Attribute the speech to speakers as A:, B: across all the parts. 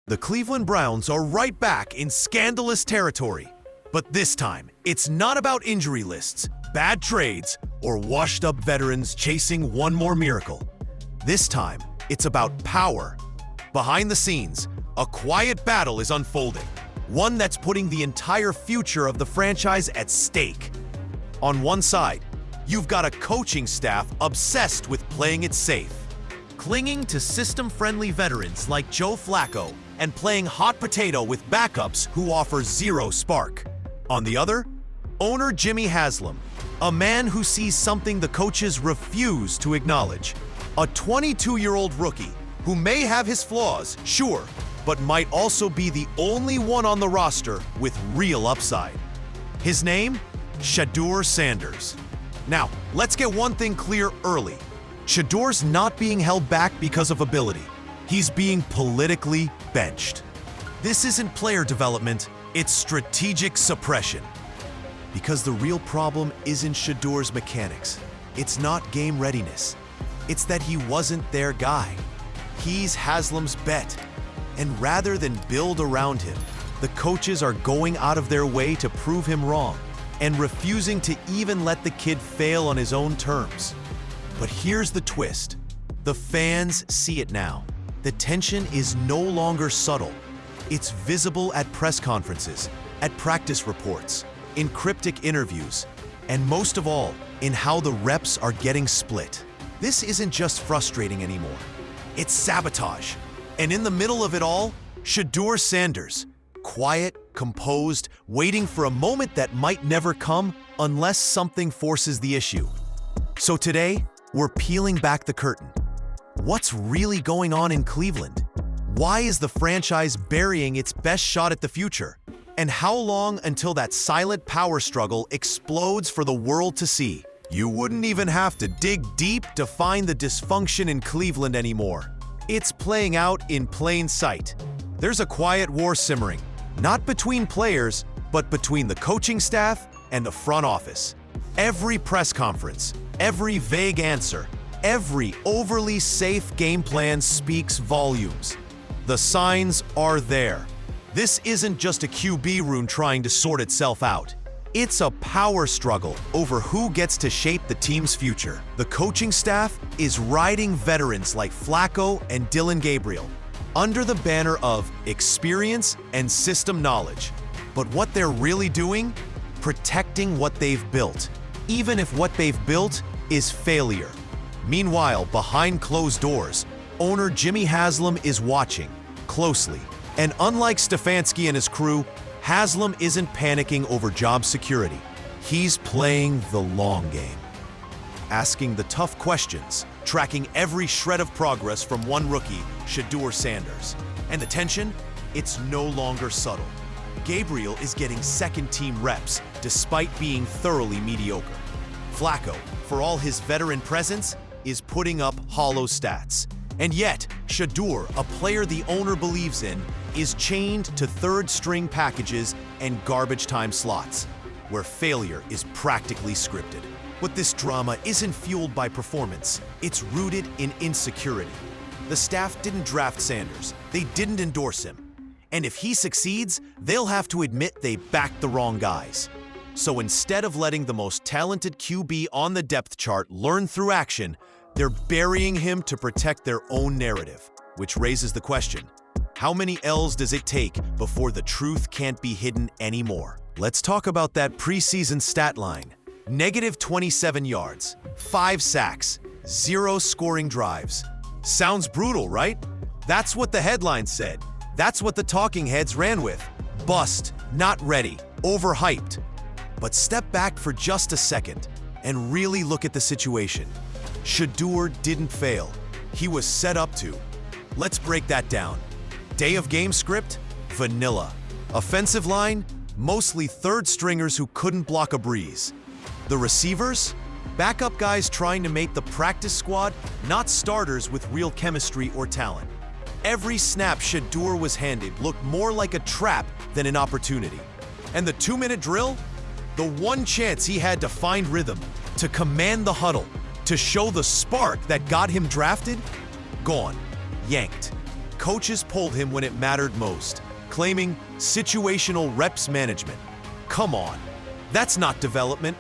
A: The Cleveland Browns are right back in scandalous territory. But this time, it's not about injury lists, bad trades, or washed-up veterans chasing one more miracle. This time, it's about power. Behind the scenes, a quiet battle is unfolding, one that's putting the entire future of the franchise at stake. On one side, you've got a coaching staff obsessed with playing it safe, clinging to system-friendly veterans like Joe Flacco and playing hot potato with backups who offer zero spark. On the other, owner Jimmy Haslam, a man who sees something the coaches refuse to acknowledge. A 22-year-old rookie who may have his flaws, sure, but might also be the only one on the roster with real upside. His name? Shedeur Sanders. Now, let's get one thing clear early. Shedeur's not being held back because of ability. He's being politically benched. This isn't player development, it's strategic suppression. Because the real problem isn't Shedeur's mechanics. It's not game readiness. It's that he wasn't their guy. He's Haslam's bet. And rather than build around him, the coaches are going out of their way to prove him wrong and refusing to even let the kid fail on his own terms. But here's the twist. The fans see it now. The tension is no longer subtle. It's visible at press conferences, at practice reports, in cryptic interviews, and most of all, in how the reps are getting split. This isn't just frustrating anymore. It's sabotage. And in the middle of it all, Shedeur Sanders, quiet, composed, waiting for a moment that might never come unless something forces the issue. So today, we're peeling back the curtain. What's really going on in Cleveland? Why is the franchise burying its best shot at the future? And how long until that silent power struggle explodes for the world to see? You wouldn't even have to dig deep to find the dysfunction in Cleveland anymore. It's playing out in plain sight. There's a quiet war simmering, not between players, but between the coaching staff and the front office. Every press conference, every vague answer, every overly safe game plan speaks volumes. The signs are there. This isn't just a QB room trying to sort itself out. It's a power struggle over who gets to shape the team's future. The coaching staff is riding veterans like Flacco and Dillon Gabriel under the banner of experience and system knowledge. But what they're really doing? Protecting what they've built, even if what they've built is failure. Meanwhile, behind closed doors, owner Jimmy Haslam is watching closely. And unlike Stefanski and his crew, Haslam isn't panicking over job security. He's playing the long game. Asking the tough questions, tracking every shred of progress from one rookie, Shedeur Sanders. And the tension? It's no longer subtle. Gabriel is getting second-team reps despite being thoroughly mediocre. Flacco, for all his veteran presence, is putting up hollow stats. And yet, Shedeur, a player the owner believes in, is chained to third-string packages and garbage time slots, where failure is practically scripted. But this drama isn't fueled by performance. It's rooted in insecurity. The staff didn't draft Sanders. They didn't endorse him. And if he succeeds, they'll have to admit they backed the wrong guys. So instead of letting the most talented QB on the depth chart learn through action, they're burying him to protect their own narrative. Which raises the question, how many L's does it take before the truth can't be hidden anymore? Let's talk about that preseason stat line. -27 yards, 5 sacks, 0 scoring drives. Sounds brutal, right? That's what the headline said. That's what the talking heads ran with. Bust, not ready, overhyped. But step back for just a second and really look at the situation. Shedeur didn't fail. He was set up to. Let's break that down. Day of game script? Vanilla. Offensive line? Mostly third stringers who couldn't block a breeze. The receivers? Backup guys trying to make the practice squad, not starters with real chemistry or talent. Every snap Shedeur was handed looked more like a trap than an opportunity. And the 2-minute drill? The one chance he had to find rhythm, to command the huddle, to show the spark that got him drafted? Gone. Yanked. coaches pulled him when it mattered most, claiming situational reps management. Come on, that's not development,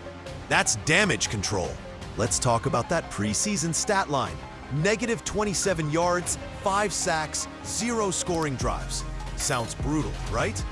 A: that's damage control. Let's talk about that preseason stat line. Negative 27 yards, 5 sacks, 0 scoring drives. Sounds brutal, right?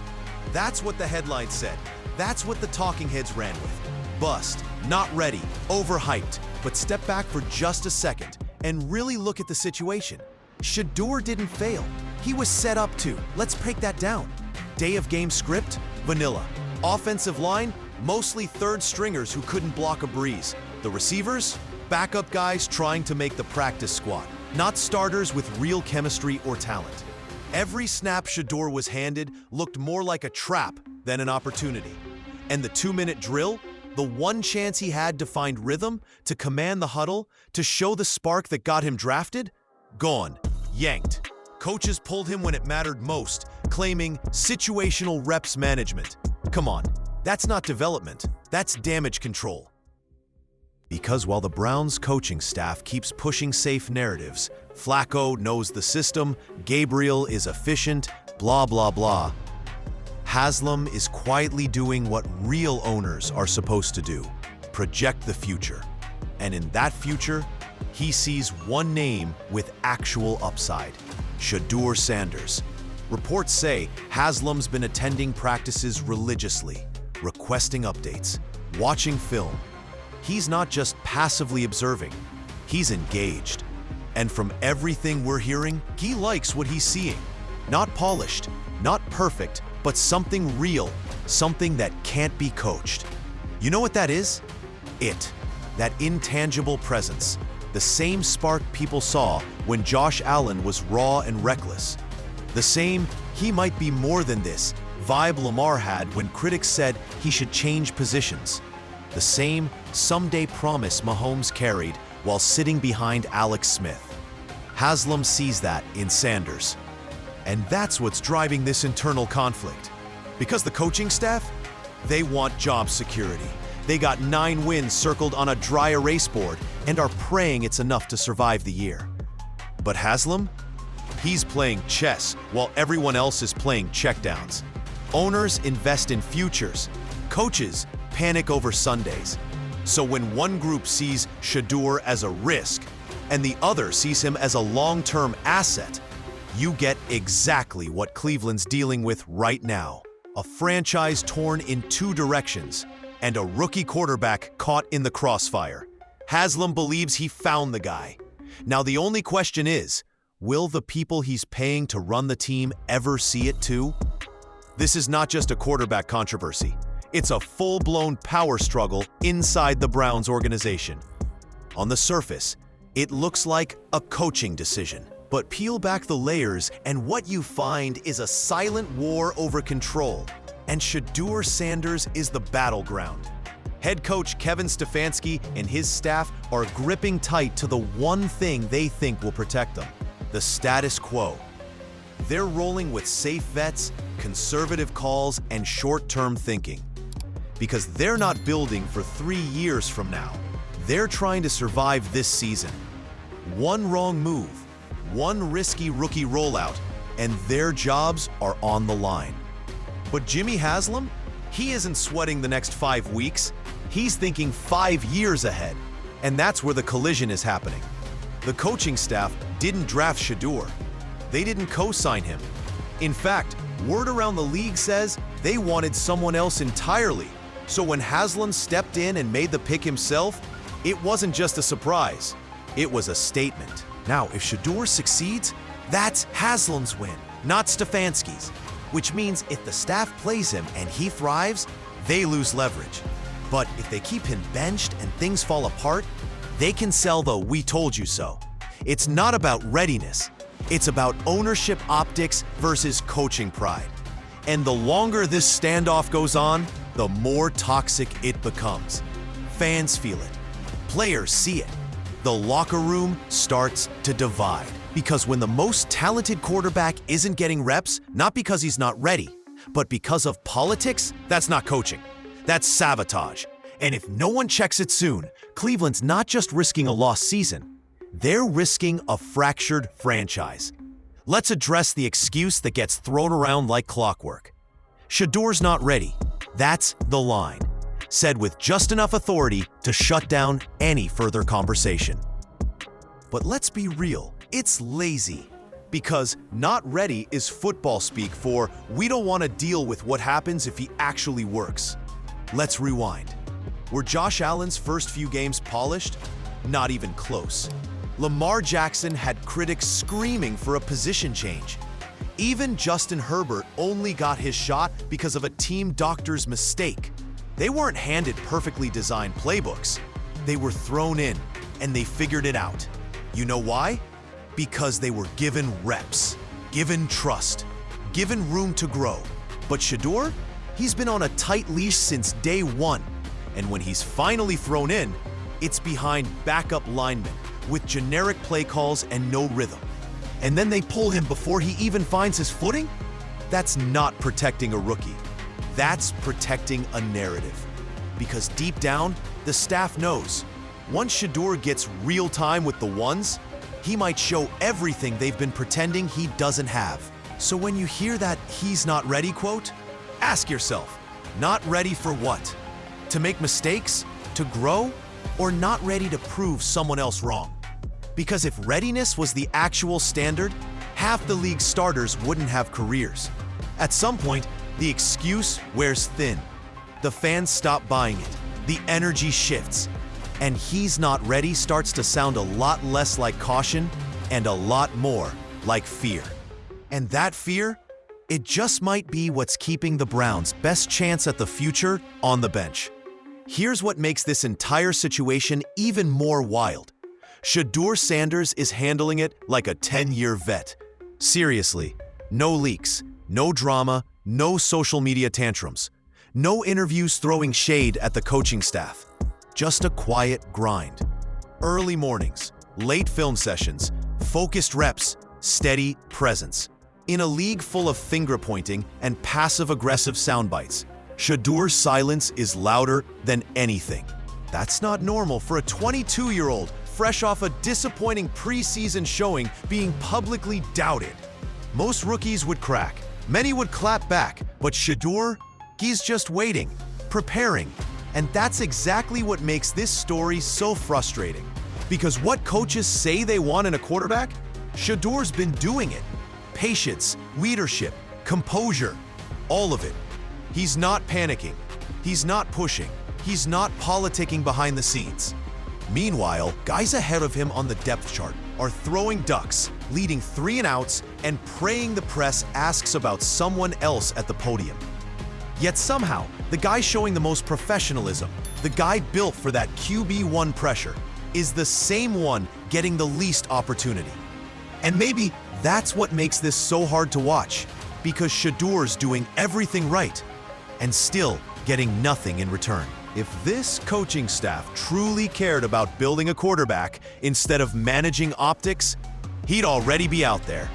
A: That's what the headline said. That's what the talking heads ran with. Bust, not ready, overhyped. But step back for just a second and really look at the situation. Shedeur didn't fail. He was set up to. Let's break that down. Day of game script, vanilla. Offensive line, mostly third stringers who couldn't block a breeze. The receivers, backup guys trying to make the practice squad, not starters with real chemistry or talent. Every snap Shedeur was handed looked more like a trap than an opportunity. And the 2-minute drill, the one chance he had to find rhythm, to command the huddle, to show the spark that got him drafted, gone, yanked. Coaches pulled him when it mattered most, claiming situational reps management. Come on, that's not development, that's damage control. Because while the Browns coaching staff keeps pushing safe narratives, Flacco knows the system, Gabriel is efficient, blah, blah, blah, Haslam is quietly doing what real owners are supposed to do, project the future. And in that future, he sees one name with actual upside, Shedeur Sanders. Reports say Haslam's been attending practices religiously, requesting updates, watching film. He's not just passively observing, he's engaged. And from everything we're hearing, he likes what he's seeing. Not polished, not perfect, but something real, something that can't be coached. You know what that is? That intangible presence, the same spark people saw when Josh Allen was raw and reckless. The same, he might be more than this, vibe Lamar had when critics said he should change positions. The same someday promise Mahomes carried while sitting behind Alex Smith. Haslam sees that in Sanders. And that's what's driving this internal conflict. Because the coaching staff, they want job security. They got 9 wins circled on a dry erase board and are praying it's enough to survive the year. But Haslam? He's playing chess while everyone else is playing checkdowns. Owners invest in futures. Coaches panic over Sundays. So when one group sees Shedeur as a risk and the other sees him as a long-term asset, you get exactly what Cleveland's dealing with right now. A franchise torn in 2 directions and a rookie quarterback caught in the crossfire. Haslam believes he found the guy. Now the only question is, will the people he's paying to run the team ever see it too? This is not just a quarterback controversy. It's a full-blown power struggle inside the Browns organization. On the surface, it looks like a coaching decision. But peel back the layers and what you find is a silent war over control. And Shedeur Sanders is the battleground. Head coach Kevin Stefanski and his staff are gripping tight to the one thing they think will protect them, the status quo. They're rolling with safe bets, conservative calls, and short-term thinking. Because they're not building for 3 years from now. They're trying to survive this season. One wrong move, one risky rookie rollout, and their jobs are on the line. But Jimmy Haslam? He isn't sweating the next 5 weeks. He's thinking 5 years ahead. And that's where the collision is happening. The coaching staff didn't draft Shedeur. They didn't co-sign him. In fact, word around the league says they wanted someone else entirely. So when Haslam stepped in and made the pick himself, it wasn't just a surprise. It was a statement. Now, if Shedeur succeeds, that's Haslam's win, not Stefanski's. Which means if the staff plays him and he thrives, they lose leverage. But if they keep him benched and things fall apart, they can sell the "we told you so." It's not about readiness. It's about ownership optics versus coaching pride. And the longer this standoff goes on, the more toxic it becomes. Fans feel it. Players see it. The locker room starts to divide. Because when the most talented quarterback isn't getting reps, not because he's not ready, but because of politics, that's not coaching. That's sabotage. And if no one checks it soon, Cleveland's not just risking a lost season, they're risking a fractured franchise. Let's address the excuse that gets thrown around like clockwork. Shedeur's not ready. That's the line, said with just enough authority to shut down any further conversation. But let's be real, it's lazy. Because not ready is football speak for we don't want to deal with what happens if he actually works. Let's rewind. Were Josh Allen's first few games polished? Not even close. Lamar Jackson had critics screaming for a position change. Even Justin Herbert only got his shot because of a team doctor's mistake. They weren't handed perfectly designed playbooks. They were thrown in, and they figured it out. You know why? Because they were given reps, given trust, given room to grow. But Shedeur, he's been on a tight leash since day one. And when he's finally thrown in, it's behind backup linemen with generic play calls and no rhythm. And then they pull him before he even finds his footing? That's not protecting a rookie. That's protecting a narrative. Because deep down, the staff knows, once Shedeur gets real time with the ones, he might show everything they've been pretending he doesn't have. So when you hear that "he's not ready" quote, ask yourself, not ready for what? To make mistakes? To grow? Or not ready to prove someone else wrong? Because if readiness was the actual standard, half the league's starters wouldn't have careers. At some point, the excuse wears thin. The fans stop buying it. The energy shifts. And "he's not ready" starts to sound a lot less like caution and a lot more like fear. And that fear, it just might be what's keeping the Browns' best chance at the future on the bench. Here's what makes this entire situation even more wild. Shedeur Sanders is handling it like a 10-year vet. Seriously, no leaks, no drama, no social media tantrums, no interviews throwing shade at the coaching staff. Just a quiet grind. Early mornings, late film sessions, focused reps, steady presence. In a league full of finger-pointing and passive-aggressive sound bites, Shedeur's silence is louder than anything. That's not normal for a 22-year-old fresh off a disappointing preseason showing being publicly doubted. Most rookies would crack. Many would clap back, but Shedeur, he's just waiting, preparing. And that's exactly what makes this story so frustrating. Because what coaches say they want in a quarterback, Shedeur's been doing it. Patience, leadership, composure, all of it. He's not panicking. He's not pushing. He's not politicking behind the scenes. Meanwhile, guys ahead of him on the depth chart are throwing ducks, leading 3-and-outs, and praying the press asks about someone else at the podium. Yet somehow, the guy showing the most professionalism, the guy built for that QB1 pressure, is the same one getting the least opportunity. And maybe that's what makes this so hard to watch, because Shedeur's doing everything right and still getting nothing in return. If this coaching staff truly cared about building a quarterback instead of managing optics, he'd already be out there.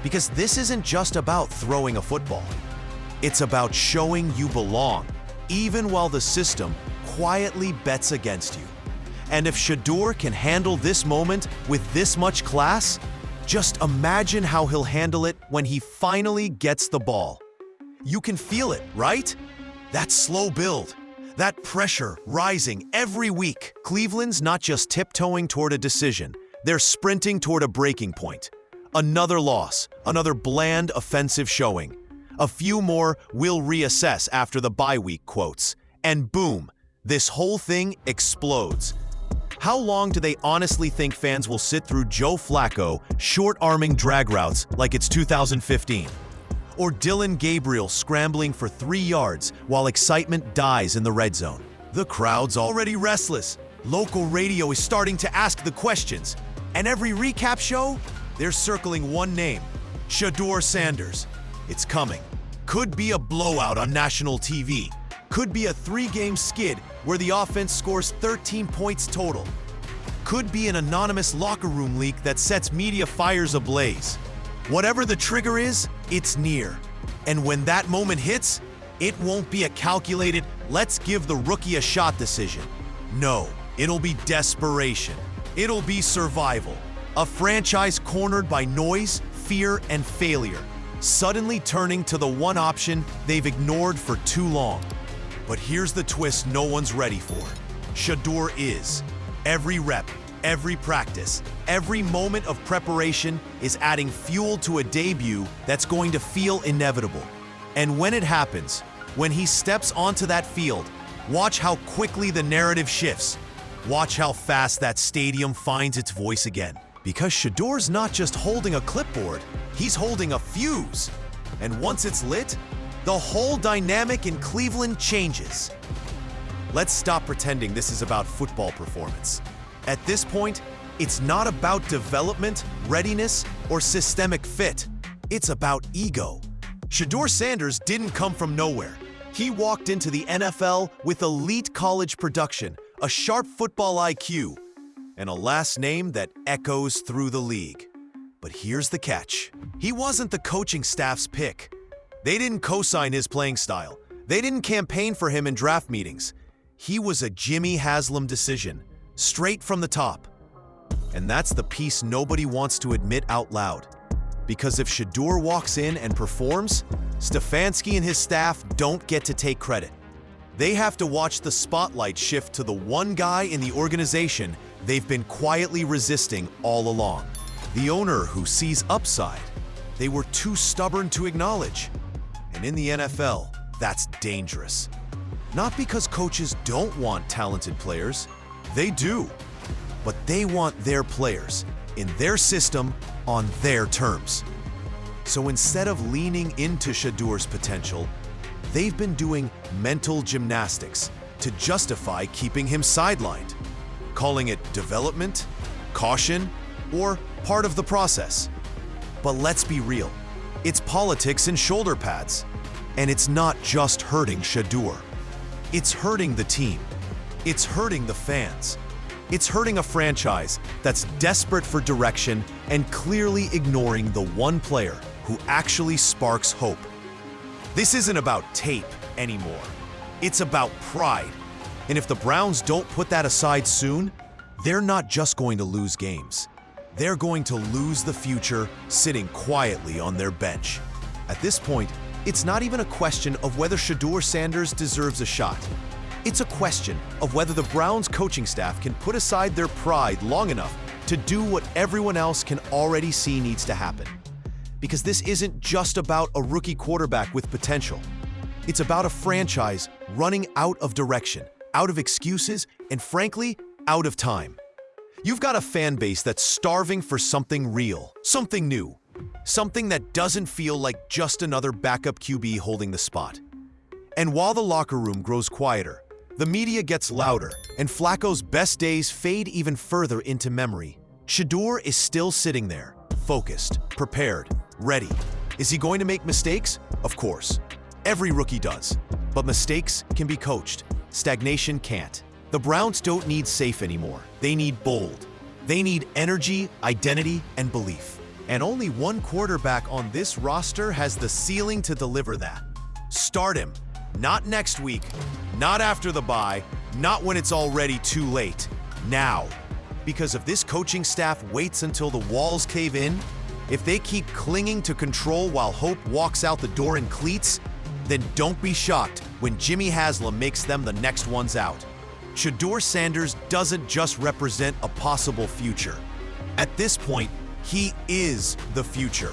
A: Because this isn't just about throwing a football. It's about showing you belong, even while the system quietly bets against you. And if Shedeur can handle this moment with this much class, just imagine how he'll handle it when he finally gets the ball. You can feel it, right? That slow build, that pressure rising every week. Cleveland's not just tiptoeing toward a decision, they're sprinting toward a breaking point. Another loss, another bland offensive showing. A few more "we'll reassess after the bye week" quotes. And boom, this whole thing explodes. How long do they honestly think fans will sit through Joe Flacco short-arming drag routes like it's 2015? Or Dylan Gabriel scrambling for 3 yards while excitement dies in the red zone? The crowd's already restless. Local radio is starting to ask the questions. And every recap show, they're circling one name: Shedeur Sanders. It's coming. Could be a blowout on national TV. Could be a 3-game skid where the offense scores 13 points total. Could be an anonymous locker room leak that sets media fires ablaze. Whatever the trigger is, it's near. And when that moment hits, it won't be a calculated, let's give the rookie a shot decision. No, it'll be desperation. It'll be survival. A franchise cornered by noise, fear and failure, suddenly turning to the one option they've ignored for too long. But here's the twist no one's ready for. Shedeur is. Every rep, every practice, every moment of preparation is adding fuel to a debut that's going to feel inevitable. And when it happens, when he steps onto that field, watch how quickly the narrative shifts. Watch how fast that stadium finds its voice again. Because Shedeur's not just holding a clipboard, he's holding a fuse. And once it's lit, the whole dynamic in Cleveland changes. Let's stop pretending this is about football performance. At this point, it's not about development, readiness, or systemic fit. It's about ego. Shedeur Sanders didn't come from nowhere. He walked into the NFL with elite college production, a sharp football IQ, and a last name that echoes through the league. But here's the catch. He wasn't the coaching staff's pick. They didn't co-sign his playing style. They didn't campaign for him in draft meetings. He was a Jimmy Haslam decision, straight from the top. And that's the piece nobody wants to admit out loud. Because if Shedeur walks in and performs, Stefanski and his staff don't get to take credit. They have to watch the spotlight shift to the one guy in the organization they've been quietly resisting all along. The owner who sees upside, they were too stubborn to acknowledge. And in the NFL, that's dangerous. Not because coaches don't want talented players, they do. But they want their players, in their system, on their terms. So instead of leaning into Shedeur's potential, they've been doing mental gymnastics to justify keeping him sidelined, calling it development, caution, or part of the process. But let's be real, it's politics and shoulder pads. And it's not just hurting Shedeur. It's hurting the team. It's hurting the fans. It's hurting a franchise that's desperate for direction and clearly ignoring the one player who actually sparks hope. This isn't about tape anymore. It's about pride. And if the Browns don't put that aside soon, they're not just going to lose games. They're going to lose the future sitting quietly on their bench. At this point, it's not even a question of whether Shedeur Sanders deserves a shot. It's a question of whether the Browns coaching staff can put aside their pride long enough to do what everyone else can already see needs to happen. Because this isn't just about a rookie quarterback with potential. It's about a franchise running out of direction, out of excuses, and frankly, out of time. You've got a fan base that's starving for something real, something new, something that doesn't feel like just another backup QB holding the spot. And while the locker room grows quieter, the media gets louder, and Flacco's best days fade even further into memory, Shedeur is still sitting there, focused, prepared, ready. Is he going to make mistakes? Of course. Every rookie does. But mistakes can be coached. Stagnation can't. The Browns don't need safe anymore. They need bold. They need energy, identity, and belief. And only one quarterback on this roster has the ceiling to deliver that. Start him. Not next week, not after the bye, not when it's already too late. Now. Because if this coaching staff waits until the walls cave in, if they keep clinging to control while hope walks out the door in cleats, then don't be shocked when Jimmy Haslam makes them the next ones out. Shedeur Sanders doesn't just represent a possible future. At this point, he is the future.